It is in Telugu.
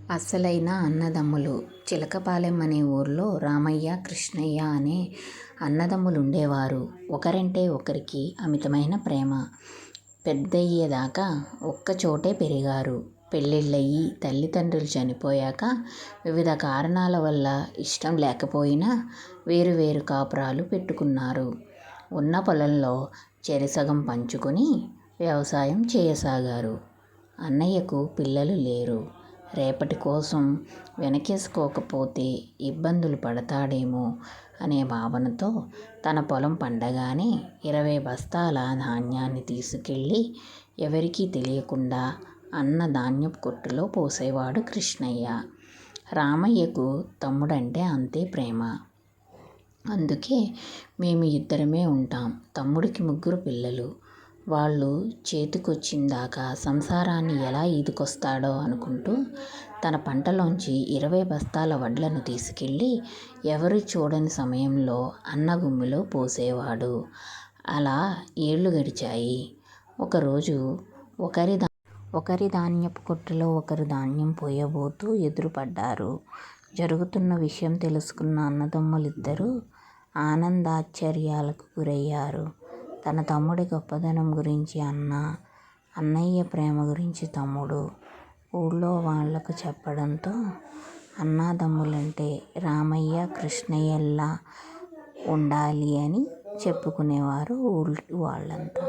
అసలైన అన్నదమ్ములు. చిలకపాలెం అనే ఊర్లో రామయ్య, కృష్ణయ్య అనే అన్నదమ్ములుండేవారు. ఒకరంటే ఒకరికి అమితమైన ప్రేమ. పెద్దయ్యేదాకా ఒక్కచోటే పెరిగారు. పెళ్ళిళ్ళయి తల్లిదండ్రులు చనిపోయాక వివిధ కారణాల వల్ల ఇష్టం లేకపోయినా వేరు వేరు కాపురాలు పెట్టుకున్నారు. ఉన్న పొలంలో చెరిసగం పంచుకుని వ్యవసాయం చేయసాగారు. అన్నయ్యకు పిల్లలు లేరు. రేపటి కోసం వెనకేసుకోకపోతే ఇబ్బందులు పడతాడేమో అనే భావనతో తన పొలం పండగానే 20 బస్తాల ధాన్యాన్ని తీసుకెళ్ళి ఎవరికీ తెలియకుండా అన్న ధాన్యపు కొట్టులో పోసేవాడు కృష్ణయ్య. రామయ్యకు తమ్ముడంటే అంతే ప్రేమ. అందుకే మేము ఇద్దరమే ఉంటాం. తమ్ముడికి 3 పిల్లలు. వాళ్ళు చేతికొచ్చిందాకా సంసారాన్ని ఎలా ఈదుకొస్తాడో అనుకుంటూ తన పంటలోంచి 20 బస్తాల వడ్లను తీసుకెళ్ళి ఎవరూ చూడని సమయంలో అన్న గుమ్మిలో పోసేవాడు. అలా ఏళ్లు గడిచాయి. ఒకరోజు ఒకరి ధాన్యపు కొట్టులో ఒకరు ధాన్యం పోయబోతూ ఎదురుపడ్డారు. జరుగుతున్న విషయం తెలుసుకున్న అన్నదమ్ములిద్దరూ ఆనందాశ్చర్యాలకు గురయ్యారు. తన తమ్ముడి గొప్పదనం గురించి అన్న, అన్నయ్య ప్రేమ గురించి తమ్ముడు ఊళ్లో వాళ్లకు చెప్పడంతో అన్నదమ్ములంటే రామయ్య, కృష్ణయ్యల్లా ఉండాలి అని చెప్పుకునేవారు ఊళ్లో వాళ్లంతా.